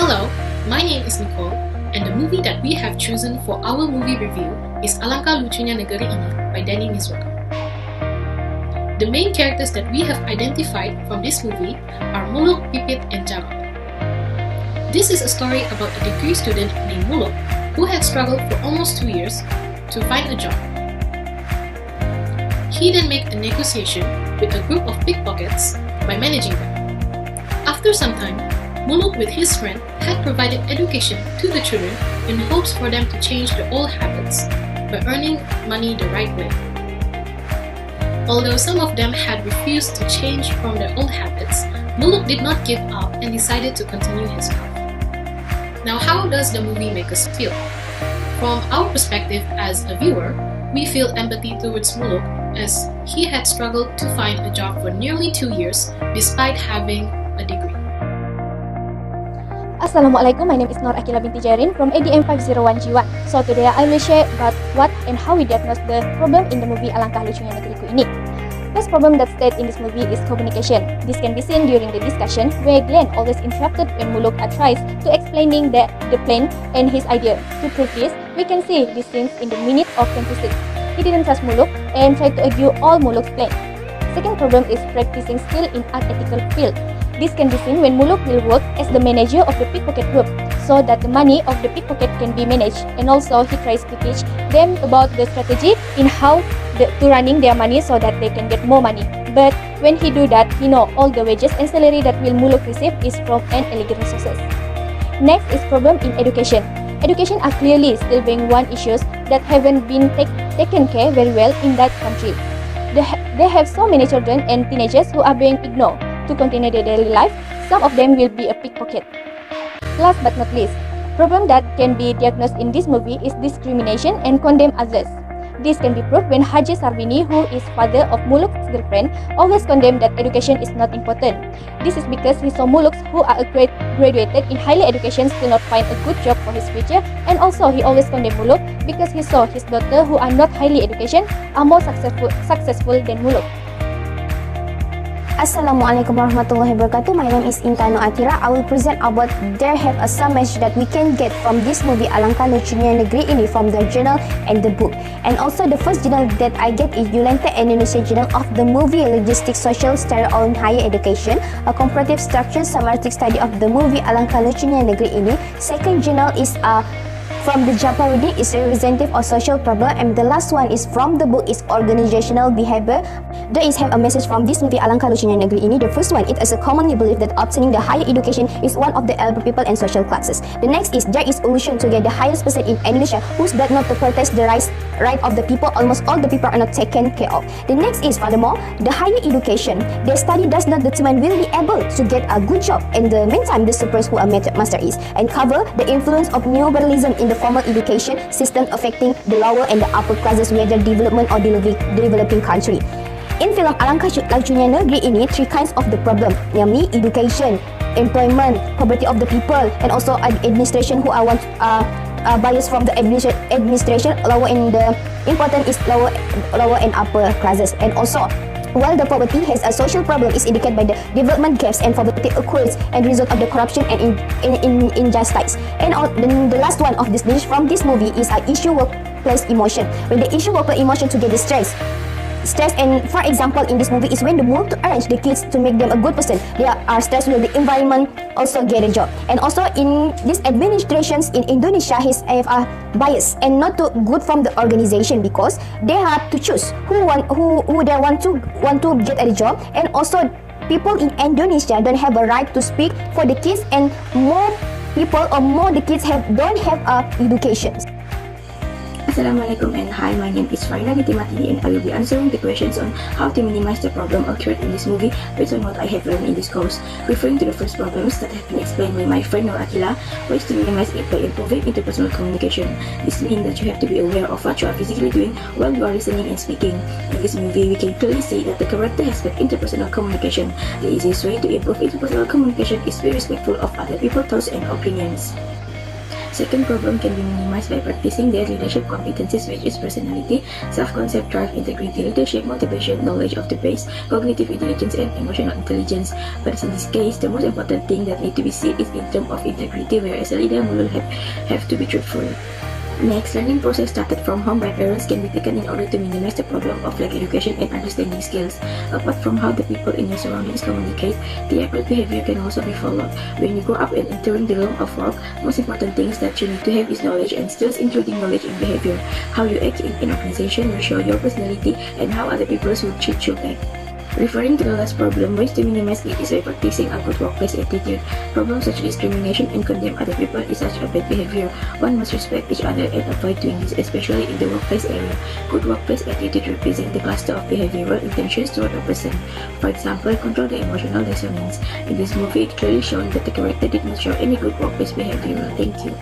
Hello, my name is Nicole, and the movie that we have chosen for our movie review is Alangkah Lucunya Negeri Ini by Deddy Mizwar. The main characters that we have identified from this movie are Muluk, Pipit, and Jamal. This is a story about a degree student named Muluk who had struggled for almost 2 years to find a job. He then made a negotiation with a group of pickpockets by managing them. After some time, Muluk with his friend had provided education to the children in hopes for them to change their old habits by earning money the right way. Although some of them had refused to change from their old habits, Muluk did not give up and decided to continue his path. Now, how does the movie make us feel? From our perspective as a viewer, we feel empathy towards Muluk as he had struggled to find a job for nearly 2 years despite having a degree. Assalamualaikum, my name is Nur Akila binti Jairin from ADM501 G1. So today I will share about what and how we diagnose the problem in the movie Alangkah Lucunya Negeriku ini. First problem that stated in this movie is communication. This can be seen during the discussion where Glenn always interrupted when Muluk tries to explaining the plan and his idea. To prove this, we can see these scenes in the minute of 26. He didn't trust Muluk and tried to argue all Muluk's plan. Second problem is practicing skill in unethical field. This can be seen when Muluk will work as the manager of the pickpocket group so that the money of the pickpocket can be managed, and also he tries to teach them about the strategy in how to running their money so that they can get more money. But when he do that, he know all the wages and salary that will Muluk receive is from an illegal sources. Next is problem in education. Education are clearly still being one issues that haven't been taken care very well in that country. They have so many children and teenagers who are being ignored. To continue their daily life, some of them will be a pickpocket. Last but not least, problem that can be diagnosed in this movie is discrimination and condemn others. This can be proved when Haji Sarbini, who is father of Muluk's girlfriend, always condemned that education is not important. This is because he saw Muluk, who are graduated in highly education, still not find a good job for his future, and also he always condemned Muluk because he saw his daughter, who are not highly education, are more successful than Muluk. Assalamualaikum warahmatullahi wabarakatuh. My name is Intano Atira. I will present about there have some message that we can get from this movie Alangkah Lucunya Negeri Ini from the journal and the book. And also the first journal that I get is Yulente Indonesia Journal of the movie Logistics Social Study on Higher Education, a comparative structure summative study of the movie Alangkah Lucunya Negeri Ini. Second journal is from the Japarudi is representative of social problem, and the last one is from the book is organizational behavior. There is have a message from this movie Alangkah Lucunya Negeri Ini. The first one, it is a commonly believed that obtaining the higher education is one of the elder people and social classes. The next is there is illusion to get the highest person in Indonesia who's that not to protest the right of the people. Almost all the people are not taken care of. The next is furthermore the higher education. The study does not determine will be able to get a good job. In the meantime, the supers who are master is and cover the influence of neoliberalism in the formal education system affecting the lower and the upper classes, whether development or developing country. In film Alangkah Lucunya Negeri Ini, three kinds of the problem, namely education, employment, poverty of the people, and also administration who are bias from the administration. Lower in the important is lower and upper classes, and also while the poverty has a social problem is indicated by the development gaps, and poverty occurs and result of the corruption and injustice. And the last one of this dish from this movie is issue workplace emotion. When the issue workplace emotion to get the stress, and for example in this movie is when the move to arrange the kids to make them a good person, they are stressed with the environment also get a job. And also in these administrations in Indonesia has a bias and not too good from the organization, because they have to choose who they want to get a job, and also people in Indonesia don't have a right to speak for the kids, and more people or more the kids don't have education. Assalamualaikum and hi, my name is Farina Gitimati, and I will be answering the questions on how to minimize the problem occurred in this movie based on what I have learned in this course. Referring to the first problems that have been explained by my friend Nur Akila, ways to minimize it by improving interpersonal communication. This means that you have to be aware of what you are physically doing while you are listening and speaking. In this movie, we can clearly see that the character has got interpersonal communication. The easiest way to improve interpersonal communication is be respectful of other people's thoughts and opinions. Second problem can be minimized by practicing their leadership competencies, which is personality, self-concept, drive, integrity, leadership, motivation, knowledge of the base, cognitive intelligence, and emotional intelligence. But in this case, the most important thing that need to be seen is in terms of integrity, where as a leader we will have to be truthful. Next, learning process started from home by parents can be taken in order to minimize the problem of lack education and understanding skills. Apart from how the people in your surroundings communicate, the appropriate behavior can also be followed. When you grow up and entering the realm of work, most important things that you need to have is knowledge and skills, including knowledge and behavior. How you act in an organization will show your personality and how other people will treat you back. Referring to the last problem, ways to minimize it is by practicing a good workplace attitude. Problems such as discrimination and condemn other people is such a bad behavior. One must respect each other and avoid doing this, especially in the workplace area. Good workplace attitude represents the cluster of behavioral intentions toward a person. For example, control the emotional dissonance. In this movie, it clearly shown that the character did not show any good workplace behavior. Thank you.